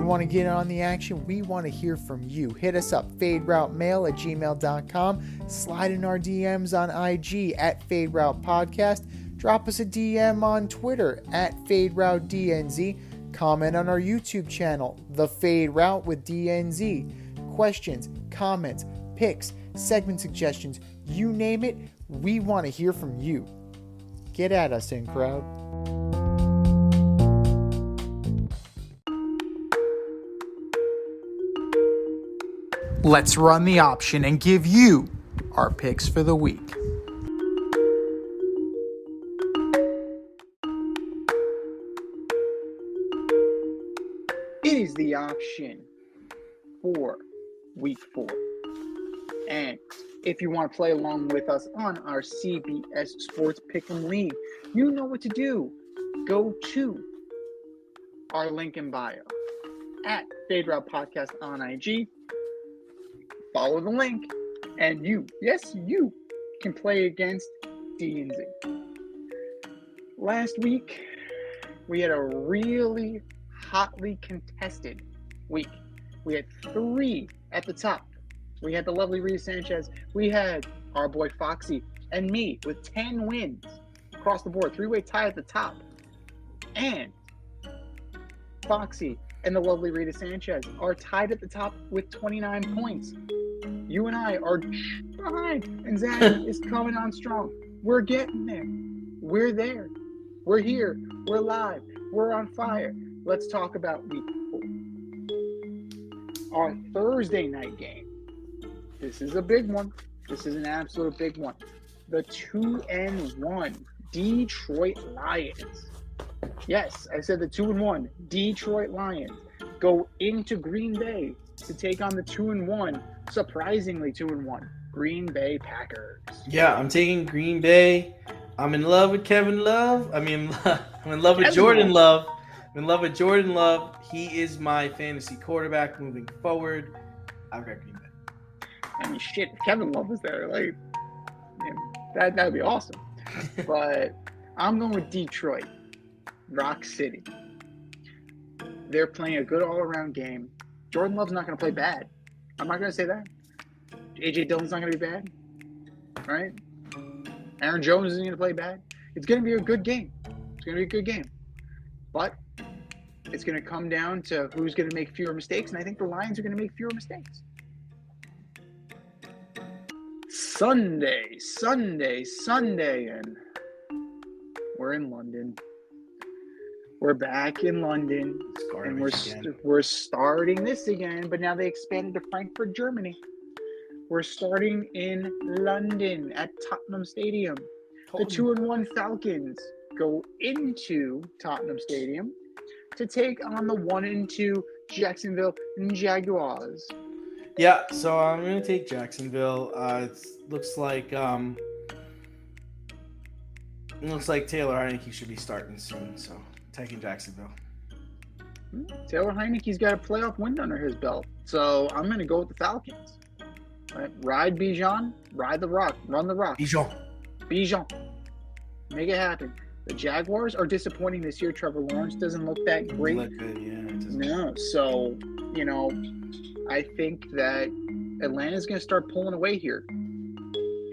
You want to get on the action? We want to hear from you. Hit us up, faderoutemail@gmail.com. Slide in our DMs on IG @FadeRoutePodcast. Drop us a DM on Twitter @FadeRouteDNZ. Comment on our YouTube channel, The Fade Route with DNZ. Questions, comments, picks, segment suggestions, you name it, we want to hear from you. Get at us, in crowd. Let's run the option and give you our picks for the week. It is the option for week 4. And if you want to play along with us on our CBS Sports Pick'em League, you know what to do. Go to our link in bio @Fade Route Podcast on IG. Follow the link, and you can play against D&Z. Last week, we had a really hotly contested week. We had 3 at the top. We had the lovely Rita Sanchez. We had our boy Foxy and me with 10 wins across the board. 3-way tie at the top. And Foxy and the lovely Rita Sanchez are tied at the top with 29 points. You and I are behind, and Zach is coming on strong. We're getting there. We're there. We're here. We're live. We're on fire. Let's talk about week 4. Our Thursday night game. This is a big one. This is an absolute big one. The 2-1 Detroit Lions. Yes, I said the 2-1 Detroit Lions go into Green Bay to take on the 2-1, surprisingly 2-1, Green Bay Packers. Yeah, I'm taking Green Bay. I'm in love with Kevin Love. I'm in love with Jordan Love. I'm in love with Jordan Love. He is my fantasy quarterback moving forward. I've got Green Bay. I mean, shit, if Kevin Love was there, like, that'd be awesome. But I'm going with Detroit, Rock City. They're playing a good all-around game. Jordan Love's not going to play bad. I'm not going to say that. A.J. Dillon's not going to be bad, right? Aaron Jones isn't going to play bad. It's going to be a good game. It's going to be a good game. But it's going to come down to who's going to make fewer mistakes, and I think the Lions are going to make fewer mistakes. Sunday, and we're in London. We're back in London, and we're starting this again, but now they expanded to Frankfurt, Germany. We're starting in London at Tottenham Stadium. The 2-1 Falcons go into Tottenham Stadium to take on the 1-2 Jacksonville Jaguars. Yeah, so I'm going to take Jacksonville. It looks like Taylor Heinicke should be starting soon, so taking Jacksonville. Taylor Heinicke's got a playoff win under his belt, so I'm going to go with the Falcons. Right? Ride Bijan, ride the rock, run the rock. Bijan. Make it happen. The Jaguars are disappointing this year. Trevor Lawrence doesn't look that great. No, so, I think that Atlanta's going to start pulling away here.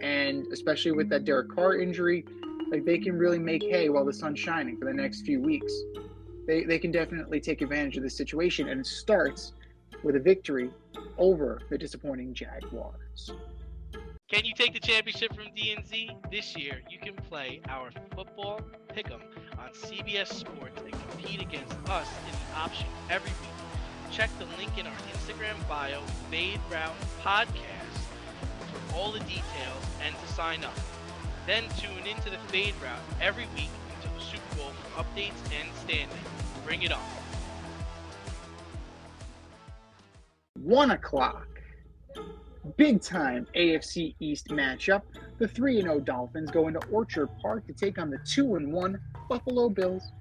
And especially with that Derek Carr injury, like, they can really make hay while the sun's shining for the next few weeks. They can definitely take advantage of this situation, and it starts with a victory over the disappointing Jaguars. Can you take the championship from DNZ? This year, you can play our football pick'em on CBS Sports and compete against us in the option every week. Check the link in our Instagram bio, Fade Route Podcast, for all the details and to sign up. Then tune into the Fade Route every week until the Super Bowl for updates and standings. Bring it on. 1 o'clock. Big time AFC East matchup. The 3-0 Dolphins go into Orchard Park to take on the 2-1 Buffalo Bills.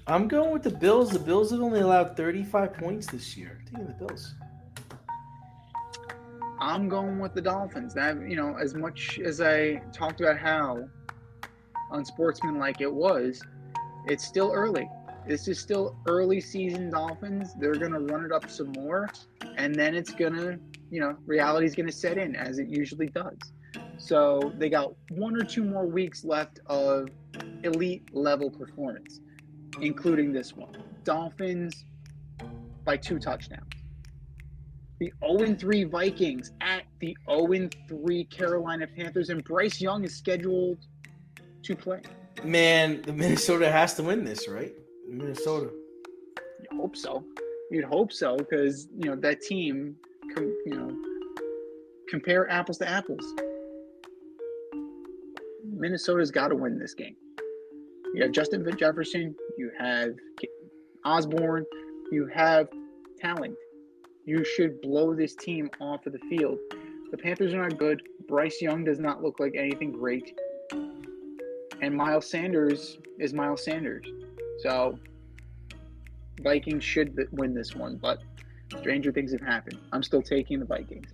I'm going with the Bills. The Bills have only allowed 35 points this year. I'm taking the Bills. I'm going with the Dolphins. That, as much as I talked about how unsportsmanlike it was, it's still early. This is still early season Dolphins. They're going to run it up some more, and then it's going to, reality's going to set in as it usually does. So they got 1 or 2 more weeks left of elite level performance, including this one. Dolphins by 2 touchdowns. The 0-3 Vikings at the 0-3 Carolina Panthers, and Bryce Young is scheduled to play. Man, the Minnesota has to win this, right? Minnesota. You hope so. You'd hope so, because that team, compare apples to apples. Minnesota's got to win this game. You have Justin Jefferson, you have Osborne, you have talent. You should blow this team off of the field. The Panthers are not good. Bryce Young does not look like anything great. And Miles Sanders is Miles Sanders. So, Vikings should win this one, but stranger things have happened. I'm still taking the Vikings.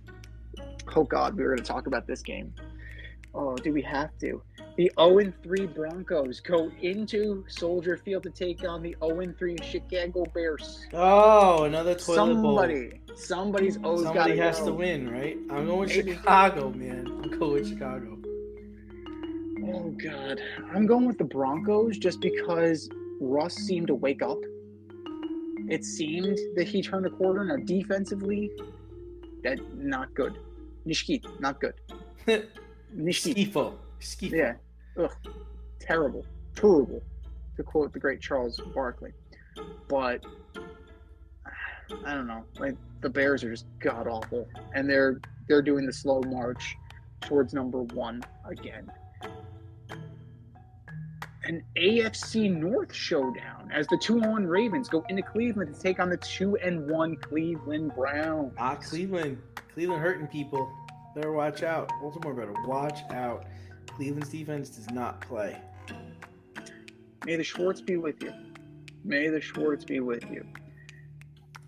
Oh, God, we were going to talk about this game. Oh, do we have to? The 0-3 Broncos go into Soldier Field to take on the 0-3 Chicago Bears. Oh, another toilet bowl. Somebody's always got to Somebody has to win, right? I'm going with Chicago, man. I'm going with Chicago. Oh, God. I'm going with the Broncos just because Russ seemed to wake up. It seemed that he turned a corner. Now, defensively, that not good. Nishkit, not good. Skifo. Yeah. Ugh. Terrible. To quote the great Charles Barkley. But I don't know. Like, the Bears are just god awful. And they're doing the slow march towards number 1 again. An AFC North showdown as the 2-1 Ravens go into Cleveland to take on the 2-1 Cleveland Browns. Cleveland hurting people. Better watch out. Baltimore better watch out. Cleveland's defense does not play. May the Schwartz be with you.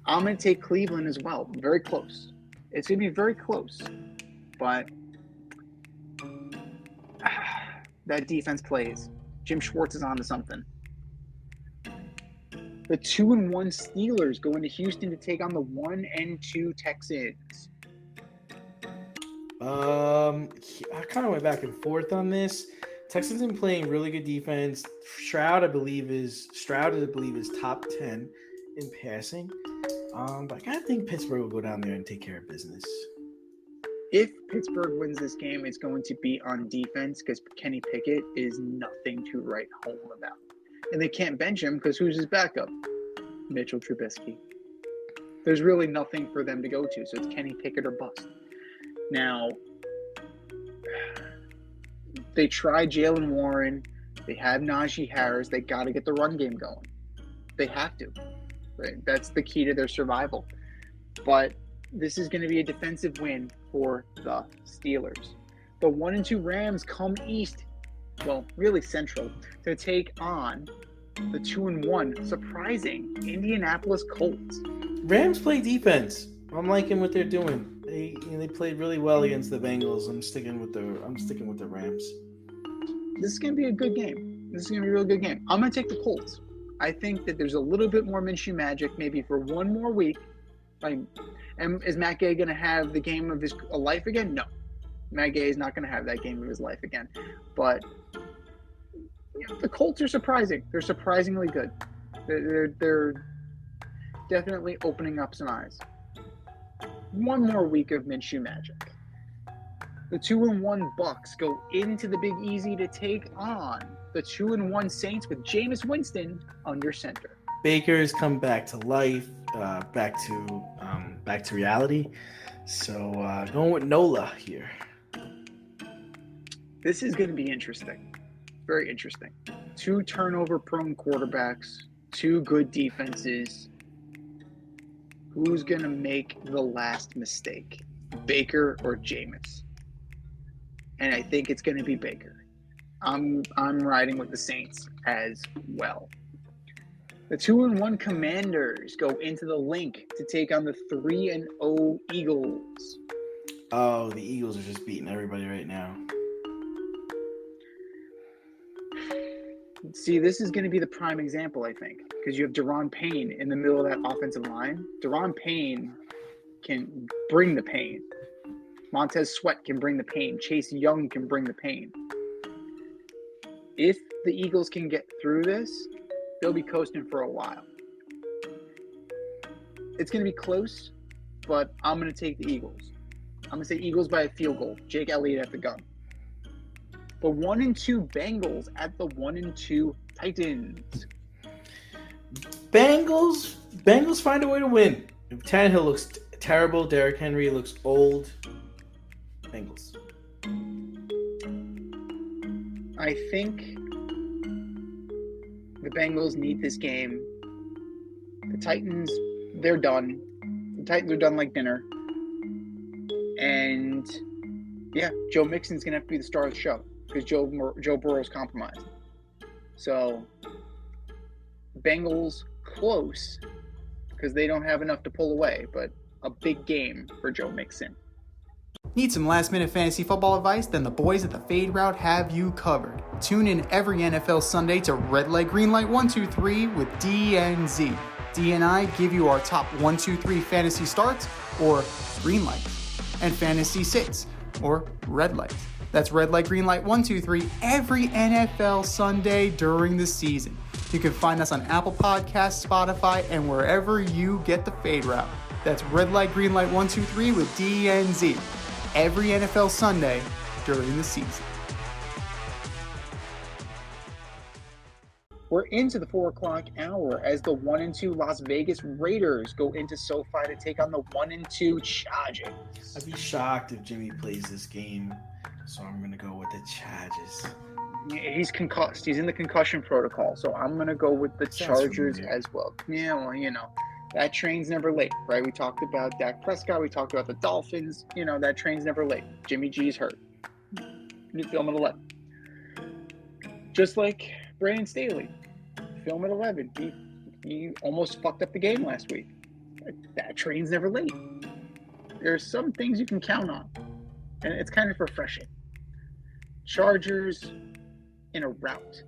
I'm going to take Cleveland as well. Very close. It's going to be very close. But that defense plays. Jim Schwartz is on to something. The 2-1 Steelers go into Houston to take on the 1-2 Texans. I kind of went back and forth on this. Texans been playing really good defense. Stroud, I believe, is top 10 in passing. But I kind of think Pittsburgh will go down there and take care of business. If Pittsburgh wins this game, it's going to be on defense because Kenny Pickett is nothing to write home about. And they can't bench him because who's his backup? Mitchell Trubisky. There's really nothing for them to go to, so it's Kenny Pickett or bust. Now, they tried Jaylen Warren. They have Najee Harris. They got to get the run game going. They have to. Right? That's the key to their survival. But this is going to be a defensive win for the Steelers. The 1-2 Rams come east, well, really central, to take on the 2-1 surprising Indianapolis Colts. Rams play defense. I'm liking what they're doing. They played really well against the Bengals. I'm sticking with the Rams. This is going to be a good game. This is going to be a real good game. I'm going to take the Colts. I think that there's a little bit more Minshew magic, maybe for one more week. And is Matt Gay going to have the game of his life again? No. Matt Gay is not going to have that game of his life again. But the Colts are surprising. They're surprisingly good. They're definitely opening up some eyes. One more week of Minshew magic. The 2-1 Bucks go into the Big Easy to take on the 2-1 Saints with Jameis Winston under center. Baker has come back to life, back to reality. So going with Nola here. This is going to be interesting. Very interesting. 2 turnover-prone quarterbacks, 2 good defenses. Who's going to make the last mistake, Baker or Jameis? And I think it's going to be Baker. I'm riding with the Saints as well. The 2-1 Commanders go into the Link to take on the 3-0 Eagles. Oh, the Eagles are just beating everybody right now. See, this is going to be the prime example, I think, because you have Daron Payne in the middle of that offensive line. Daron Payne can bring the pain. Montez Sweat can bring the pain. Chase Young can bring the pain. If the Eagles can get through this, they'll be coasting for a while. It's going to be close, but I'm going to take the Eagles. I'm going to say Eagles by a field goal. Jake Elliott at the gun. The 1-2 Bengals at the 1-2 Titans. Bengals find a way to win. Tannehill looks terrible. Derrick Henry looks old. Bengals. I think the Bengals need this game. The Titans, they're done. The Titans are done like dinner. And, yeah, Joe Mixon's going to have to be the star of the show because Joe Burrow's compromised. So, Bengals close because they don't have enough to pull away, but a big game for Joe Mixon. Need some last-minute fantasy football advice? Then the boys at the Fade Route have you covered. Tune in every NFL Sunday to Red Light, Green Light 1, 2, 3 with DNZ. D and I give you our top 1, 2, 3 fantasy starts, or green light, and fantasy sits, or red light. That's Red Light, Green Light 1, 2, 3 every NFL Sunday during the season. You can find us on Apple Podcasts, Spotify, and wherever you get the Fade Route. That's Red Light, Green Light 1, 2, 3 with DNZ. Every NFL Sunday during the season. We're into the 4 o'clock hour as the 1-2 Las Vegas Raiders go into SoFi to take on the 1-2 Chargers. I'd be shocked if Jimmy plays this game, so I'm going to go with the Chargers. He's concussed. He's in the concussion protocol, so I'm going to go with the Chargers as well. Yeah, well, you know, that train's never late, right? We talked about Dak Prescott. We talked about the Dolphins. You know, that train's never late. Jimmy G's hurt. You film at 11. Just like Brandon Staley. Film at 11. He almost fucked up the game last week. That train's never late. There's some things you can count on, and it's kind of refreshing. Chargers in a rout.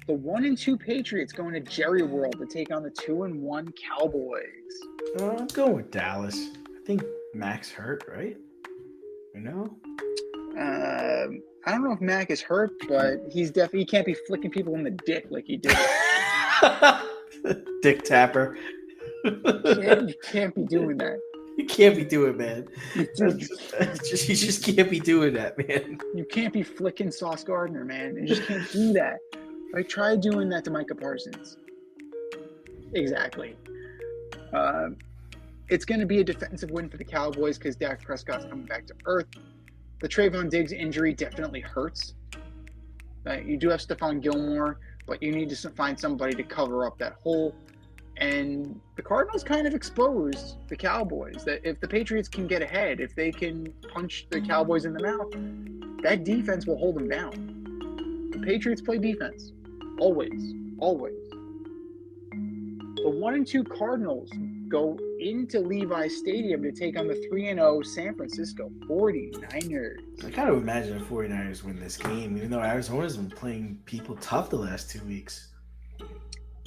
The 1-2 Patriots going to Jerry World to take on the 2-1 Cowboys. I'm going with Dallas. I think Mac's hurt, right? You know? I don't know if Mac is hurt, but he can't be flicking people in the dick like he did. Dick tapper. You can't be doing that. You can't be doing it, man. You just can't be doing that, man. You can't be flicking Sauce Gardner, man. You just can't do that. I tried doing that to Micah Parsons. Exactly. It's going to be a defensive win for the Cowboys because Dak Prescott's coming back to earth. The Trayvon Diggs injury definitely hurts. You do have Stephon Gilmore, but you need to find somebody to cover up that hole. And the Cardinals kind of exposed the Cowboys that if the Patriots can get ahead, if they can punch the Cowboys in the mouth, that defense will hold them down. The Patriots play defense. Always. Always. The 1-2 Cardinals go into Levi Stadium to take on the 3-0 San Francisco 49ers. I kind of imagine the 49ers win this game, even though Arizona's been playing people tough the last 2 weeks.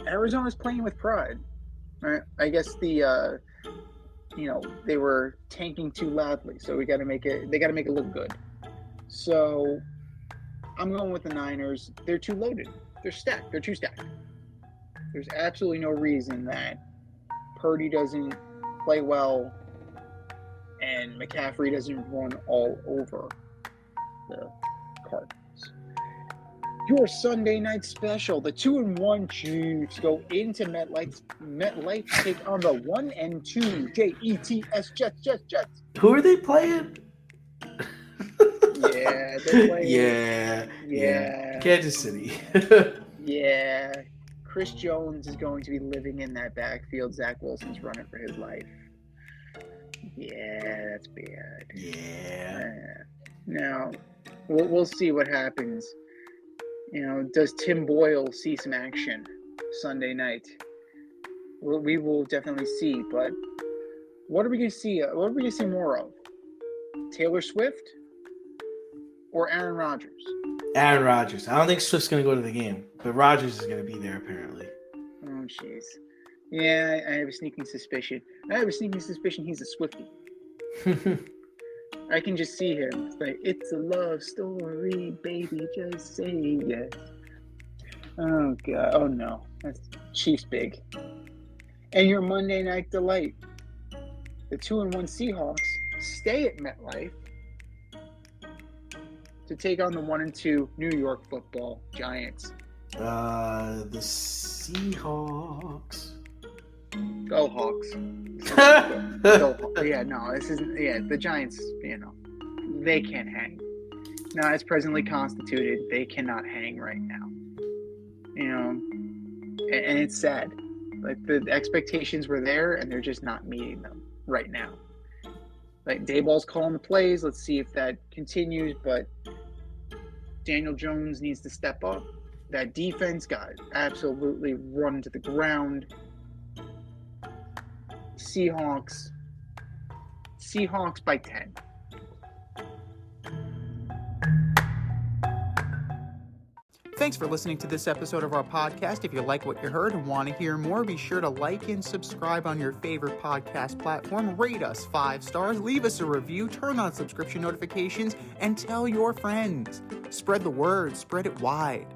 Arizona's playing with pride. Right? I guess they were tanking too loudly, so they got to make it look good. So I'm going with the Niners. They're too loaded. They're stacked. They're too stacked. There's absolutely no reason that Purdy doesn't play well and McCaffrey doesn't run all over the Cardinals. Your Sunday night special, the 2-1 Chiefs go into MetLife to take on the 1-2 Jets. Who are they playing? Yeah, they're playing. Yeah. Kansas City. Yeah. Chris Jones is going to be living in that backfield. Zach Wilson's running for his life. Yeah, that's bad. Yeah. Now, we'll see what happens. You know, does Tim Boyle see some action Sunday night? We will definitely see. But what are we going to see? What are we going to see more of? Taylor Swift or Aaron Rodgers? Aaron Rodgers. I don't think Swift's going to go to the game, but Rodgers is going to be there apparently. Oh, jeez. Yeah, I have a sneaking suspicion. He's a Swiftie. I can just see him. It's like, it's a love story, baby, just say yes. Oh, God. Oh, no. That's Chiefs big. And your Monday Night Delight. The 2-1 Seahawks stay at MetLife to take on the 1-2 New York Football Giants. The Seahawks. Go Hawks. Yeah, no, this isn't. Yeah, the Giants, they can't hang. Now, as presently constituted, they cannot hang right now. And it's sad. Like, the expectations were there, and they're just not meeting them right now. Like, Dayball's calling the plays. Let's see if that continues, but Daniel Jones needs to step up. That defense got absolutely run to the ground. Seahawks by 10. Thanks for listening to this episode of our podcast. If you like what you heard and want to hear more, be sure to like and subscribe on your favorite podcast platform. Rate us 5 stars, leave us a review, turn on subscription notifications, and tell your friends. Spread the word, spread it wide.